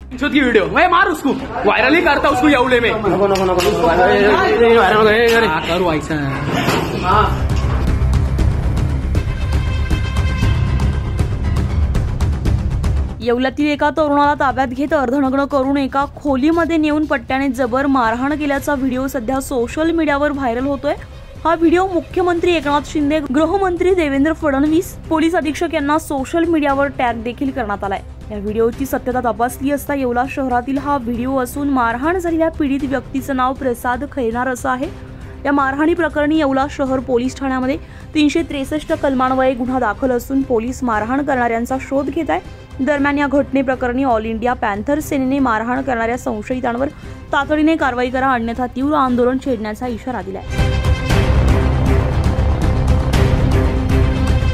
की वीडियो मैं मार उसको वायरल ही करता उसको येवले में नको नको नको करू ऐसा येवल्यातील एका तरुणाला ताब्यात घेत अर्धनग्न करून एका खोलीमध्ये नेऊन पट्ट्याने जबर मारहाण केल्याचा व्हिडिओ सध्या सोशल मीडियावर व्हायरल होतोय। हा व्हिडिओ मुख्यमंत्री एकनाथ शिंदे, गृहमंत्री देवेंद्र फडणवीस, पोलीस अधीक्षक यांना सोशल मीडियावर टॅग देखील करण्यात आलाय। या व्हिडिओची सत्यता तपासली असता येवला शहरातील हा व्हिडिओ असून मारहाण झालेल्या पीडित व्यक्तीचं नाव प्रसाद खैरनार असं आहे। या मारहाणी प्रकरणी येवला शहर पोलीस ठाण्यामध्ये 363 कलमान्वये गुन्हा दाखल असून पोलीस मारहाण करणाऱ्यांचा शोध घेत आहे। दरम्यान या घटनेप्रकरणी ऑल इंडिया पॅन्थर सेनेने मारहाण करणाऱ्या संशयितांवर तातडीने कारवाई करा अन्यथा तीव्र आंदोलन छेडण्याचा इशारा दिलाय।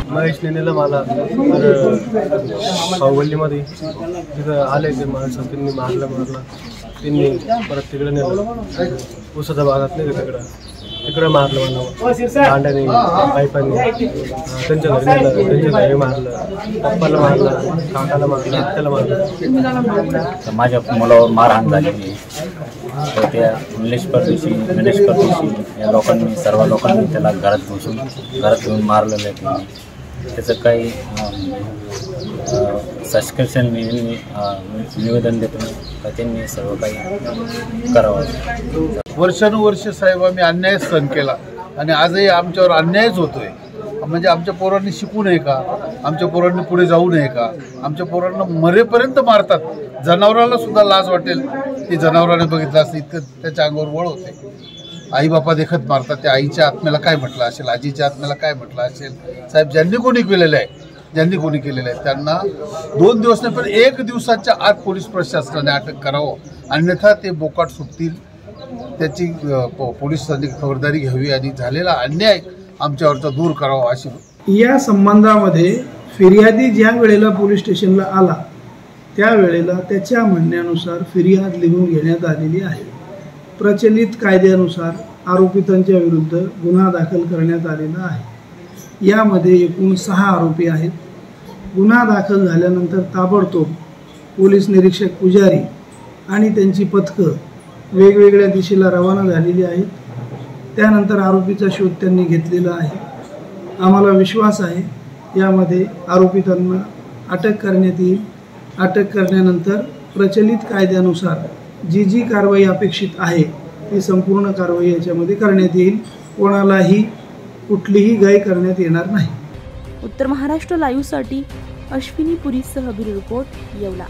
महेश नेनेला मला सावल्लीमध्ये तिथं आले ते माणसं त्यांनी मारला त्यांनी परत तिकडे नेलं उसाच्या भागात नाही तिकडं मारलं मला भांड्याने पाईपाने त्यांच्या घरी नेलं त्यांच्या घरी मारलं पप्पाला मारलं काकाला मारलं आत्याला मारलं। माझ्या मुलावर मारहाण झाली तर त्या गणेश परदेशी या लोकांनी सर्व लोकांनी त्याला घरात घेऊन मारलेलं आहे। त्याचं काही सबस्क्रिप्शन निवेदन देतो तर त्यांनी सर्व काही करावं। वर्षानुवर्ष साहेब आम्ही अन्याय सहन केला आणि आजही आमच्यावर अन्यायच होतोय। म्हणजे आमच्या पोरांनी शिकू नये का, आमच्या पोरांनी पुढे जाऊ नये का, आमच्या पोरांना मरेपर्यंत मारतात। जनावराला सुद्धा लाज वाटेल की जनावराने बघितलं असतं इतकं त्याच्या अंगावर वळ होते। आई बापा देखत मारतात, त्या आईच्या आत्म्याला काय म्हटलं असेल, आजीच्या आत्म्याला काय म्हटलं असेल। साहेब ज्यांनी कोणी केलेलं आहे त्यांना 2 दिवस नाही पण 1 दिवसाच्या आत पोलीस प्रशासनाने अटक करावं, अन्यथा ते बोकाट सुटतील। त्याची पोलिसांनी खबरदारी घ्यावी आणि झालेला अन्याय आमच्यावरचा दूर करावा अशी। या संबंधामध्ये फिर्यादी ज्या वेळेला पोलीस स्टेशनला आला त्यावेळेला त्याच्या म्हणण्यानुसार फिर्याद लिहून घेण्यात आलेली आहे। प्रचलित कायद्यानुसार आरोपितांच्या विरुद्ध गुन्हा दाखल करण्यात आलेला आहे। यामध्ये एकूण 6 आरोपी आहेत। गुन्हा दाखल झाल्यानंतर ताबडतोब पोलीस निरीक्षक पुजारी आणि त्यांची पथकं वेगवेगळ्या दिशेला रवाना झालेली आहेत। त्यानंतर आरोपीचा शोध त्यांनी घेतलेला आहे। आम्हाला विश्वास आहे यामध्ये आरोपितांना अटक करण्यात येईल। अटक करण्यानंतर प्रचलित कायद्यानुसार जी कारवाई अपेक्षित आहे ती संपूर्ण कारवाई याच्यामध्ये करण्यात येईल। कोणालाही कुठलीही गाय करण्यात येणार नाही। उत्तर महाराष्ट्र लाईव्हसाठी अश्विनी पुरीसह ब्युरो रिपोर्ट येवला।